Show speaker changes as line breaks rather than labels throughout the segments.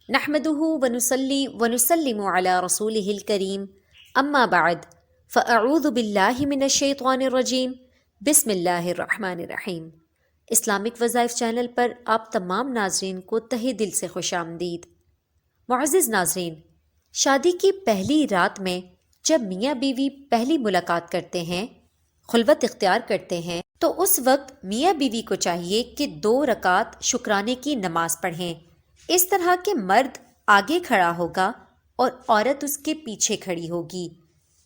نحمده ونصلي ونسلم على رسوله الكريم اما بعد فاعوذ باللہ من الشیطان الرجیم بسم اللہ الرحمن الرحیم۔ اسلامک وظائف چینل پر آپ تمام ناظرین کو تہہ دل سے خوش آمدید۔ معزز ناظرین، شادی کی پہلی رات میں جب میاں بیوی پہلی ملاقات کرتے ہیں، خلوت اختیار کرتے ہیں، تو اس وقت میاں بیوی کو چاہیے کہ 2 رکعت شکرانے کی نماز پڑھیں۔ اس طرح کہ مرد آگے کھڑا ہوگا اور عورت اس کے پیچھے کھڑی ہوگی۔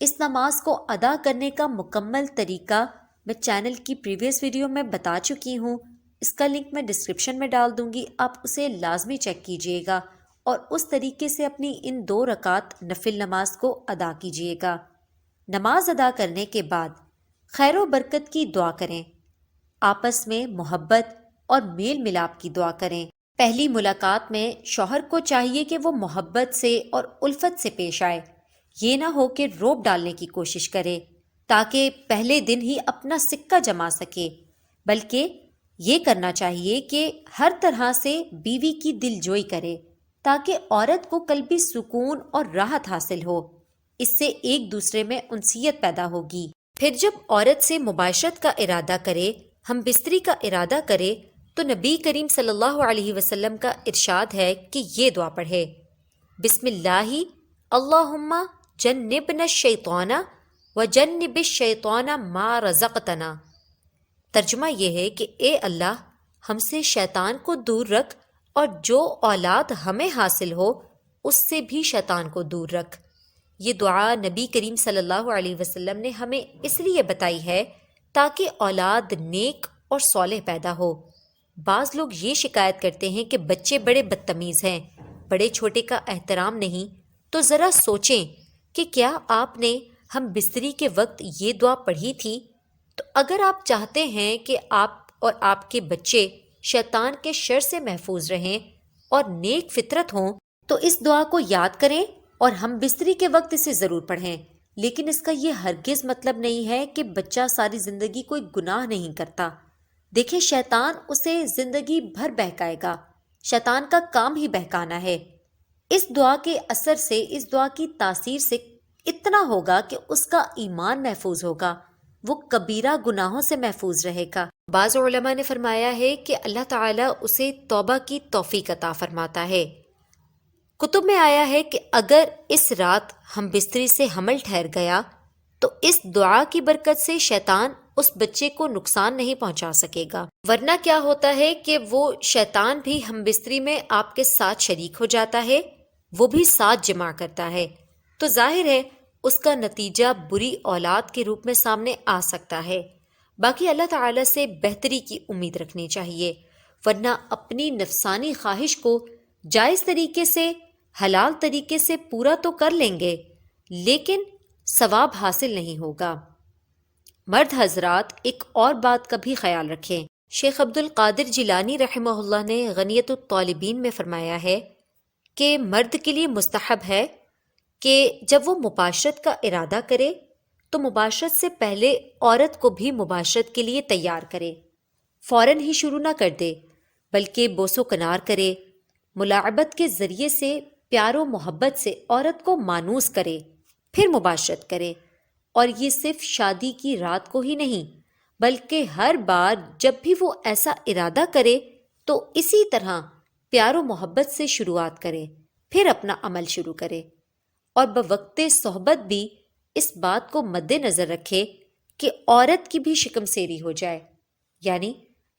اس نماز کو ادا کرنے کا مکمل طریقہ میں چینل کی پریویس ویڈیو میں بتا چکی ہوں، اس کا لنک میں ڈسکرپشن میں ڈال دوں گی، آپ اسے لازمی چیک کیجئے گا اور اس طریقے سے اپنی ان 2 رکعت نفل نماز کو ادا کیجئے گا۔ نماز ادا کرنے کے بعد خیر و برکت کی دعا کریں، آپس میں محبت اور میل ملاپ کی دعا کریں۔ پہلی ملاقات میں شوہر کو چاہیے کہ وہ محبت سے اور الفت سے پیش آئے، یہ نہ ہو کہ روب ڈالنے کی کوشش کرے تاکہ پہلے دن ہی اپنا سکہ جما سکے، بلکہ یہ کرنا چاہیے کہ ہر طرح سے بیوی کی دل جوئی کرے تاکہ عورت کو قلبی سکون اور راحت حاصل ہو، اس سے ایک دوسرے میں انسیت پیدا ہوگی۔ پھر جب عورت سے مباشرت کا ارادہ کرے، ہم بستری کا ارادہ کرے، تو نبی کریم صلی اللہ علیہ وسلم کا ارشاد ہے کہ یہ دعا پڑھے، بسم اللہ اللہم جنبنا الشیطان وجنب الشیطان ما رزقتنا۔ ترجمہ یہ ہے کہ اے اللہ، ہم سے شیطان کو دور رکھ اور جو اولاد ہمیں حاصل ہو اس سے بھی شیطان کو دور رکھ۔ یہ دعا نبی کریم صلی اللہ علیہ وسلم نے ہمیں اس لیے بتائی ہے تاکہ اولاد نیک اور صالح پیدا ہو۔ بعض لوگ یہ شکایت کرتے ہیں کہ بچے بڑے بدتمیز ہیں، بڑے چھوٹے کا احترام نہیں، تو ذرا سوچیں کہ کیا آپ نے ہم بستری کے وقت یہ دعا پڑھی تھی؟ تو اگر آپ چاہتے ہیں کہ آپ اور آپ کے بچے شیطان کے شر سے محفوظ رہیں اور نیک فطرت ہوں تو اس دعا کو یاد کریں اور ہم بستری کے وقت اسے ضرور پڑھیں۔ لیکن اس کا یہ ہرگز مطلب نہیں ہے کہ بچہ ساری زندگی کوئی گناہ نہیں کرتا۔ دیکھیں، شیطان اسے زندگی بھر بہکائے گا، شیطان کا کام ہی بہکانا ہے۔ اس دعا کے اثر سے، اس دعا کی تاثیر سے اتنا ہوگا کہ اس کا ایمان محفوظ ہوگا، وہ کبیرہ گناہوں سے محفوظ رہے گا۔ بعض علماء نے فرمایا ہے کہ اللہ تعالیٰ اسے توبہ کی توفیق عطا فرماتا ہے۔ کتب میں آیا ہے کہ اگر اس رات ہم بستری سے حمل ٹھہر گیا تو اس دعا کی برکت سے شیطان اس بچے کو نقصان نہیں پہنچا سکے گا، ورنہ کیا ہوتا ہے کہ وہ شیطان بھی ہم بستری میں آپ کے ساتھ شریک ہو جاتا ہے، وہ بھی ساتھ جمع کرتا ہے، تو ظاہر ہے اس کا نتیجہ بری اولاد کے روپ میں سامنے آ سکتا ہے۔ باقی اللہ تعالیٰ سے بہتری کی امید رکھنی چاہیے، ورنہ اپنی نفسانی خواہش کو جائز طریقے سے، حلال طریقے سے پورا تو کر لیں گے لیکن ثواب حاصل نہیں ہوگا۔ مرد حضرات ایک اور بات کا بھی خیال رکھیں۔ شیخ عبد القادر جیلانی رحمہ اللہ نے غنیۃ الطالبین میں فرمایا ہے کہ مرد کے لیے مستحب ہے کہ جب وہ مباشرت کا ارادہ کرے تو مباشرت سے پہلے عورت کو بھی مباشرت کے لیے تیار کرے، فوراً ہی شروع نہ کر دے بلکہ بوس و کنار کرے، ملاعبت کے ذریعے سے پیار و محبت سے عورت کو مانوس کرے، پھر مباشرت کرے، اور یہ صرف شادی کی رات کو ہی نہیں بلکہ ہر بار جب بھی وہ ایسا ارادہ کرے تو اسی طرح پیار و محبت سے شروعات کرے، پھر اپنا عمل شروع کرے، اور بوقت صحبت بھی اس بات کو مد نظر رکھے کہ عورت کی بھی شکم سیری ہو جائے، یعنی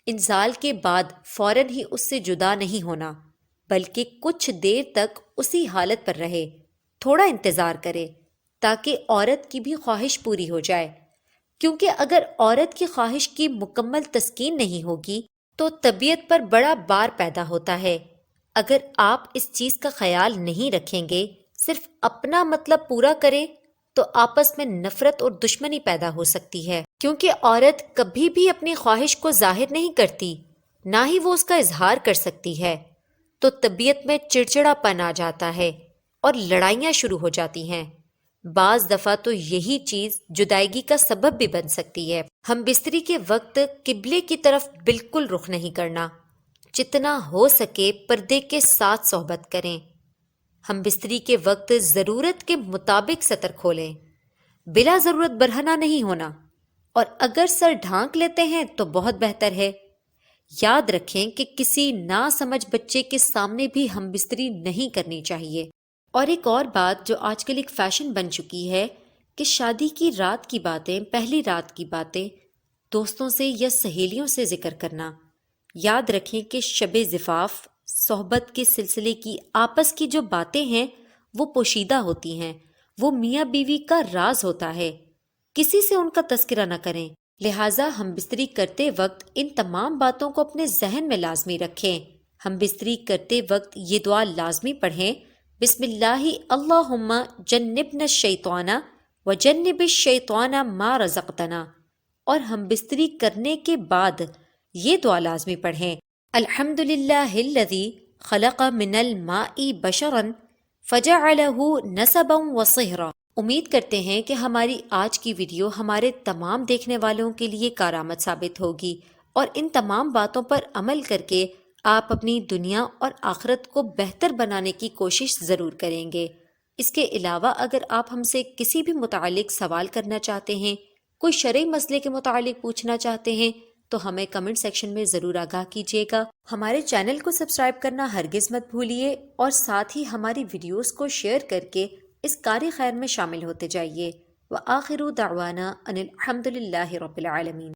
انزال کے بعد فوراً ہی اس سے جدا نہیں ہونا بلکہ کچھ دیر تک اسی حالت پر رہے، تھوڑا انتظار کرے تاکہ عورت کی بھی خواہش پوری ہو جائے، کیونکہ اگر عورت کی خواہش کی مکمل تسکین نہیں ہوگی تو طبیعت پر بڑا بار پیدا ہوتا ہے۔ اگر آپ اس چیز کا خیال نہیں رکھیں گے، صرف اپنا مطلب پورا کریں تو آپس میں نفرت اور دشمنی پیدا ہو سکتی ہے، کیونکہ عورت کبھی بھی اپنی خواہش کو ظاہر نہیں کرتی، نہ ہی وہ اس کا اظہار کر سکتی ہے، تو طبیعت میں چڑچڑا پن آ جاتا ہے اور لڑائیاں شروع ہو جاتی ہیں۔ بعض دفعہ تو یہی چیز جدائیگی کا سبب بھی بن سکتی ہے۔ ہم بستری کے وقت قبلے کی طرف بالکل رخ نہیں کرنا، جتنا ہو سکے پردے کے ساتھ صحبت کریں، ہم بستری کے وقت ضرورت کے مطابق سطر کھولیں، بلا ضرورت برہنہ نہیں ہونا، اور اگر سر ڈھانک لیتے ہیں تو بہت بہتر ہے۔ یاد رکھیں کہ کسی ناسمجھ بچے کے سامنے بھی ہم بستری نہیں کرنی چاہیے۔ اور ایک اور بات جو آج کل ایک فیشن بن چکی ہے کہ شادی کی رات کی باتیں، پہلی رات کی باتیں دوستوں سے یا سہیلیوں سے ذکر کرنا۔ یاد رکھیں کہ شب زفاف، صحبت کے سلسلے کی آپس کی جو باتیں ہیں وہ پوشیدہ ہوتی ہیں، وہ میاں بیوی کا راز ہوتا ہے، کسی سے ان کا تذکرہ نہ کریں۔ لہٰذا ہم بستری کرتے وقت ان تمام باتوں کو اپنے ذہن میں لازمی رکھیں۔ ہم بستری کرتے وقت یہ دعا لازمی پڑھیں، بسم اللہ اللہم جنبنا الشیطان وجنب الشیطان ما رزقتنا، اور ہم بستری کرنے کے بعد یہ دعا لازمی پڑھیں، الحمد للہ الذی خلق من الماء بشرا فجعلہ نسبا وصہرا۔ امید کرتے ہیں کہ ہماری آج کی ویڈیو ہمارے تمام دیکھنے والوں کے لیے کارآمد ثابت ہوگی، اور ان تمام باتوں پر عمل کر کے آپ اپنی دنیا اور آخرت کو بہتر بنانے کی کوشش ضرور کریں گے۔ اس کے علاوہ اگر آپ ہم سے کسی بھی متعلق سوال کرنا چاہتے ہیں، کوئی شرعی مسئلے کے متعلق پوچھنا چاہتے ہیں تو ہمیں کمنٹ سیکشن میں ضرور آگاہ کیجیے گا۔ ہمارے چینل کو سبسکرائب کرنا ہرگز مت بھولیے، اور ساتھ ہی ہماری ویڈیوز کو شیئر کر کے اس کار خیر میں شامل ہوتے جائیے۔ وآخر دعوانا ان الحمد للہ رب العالمین۔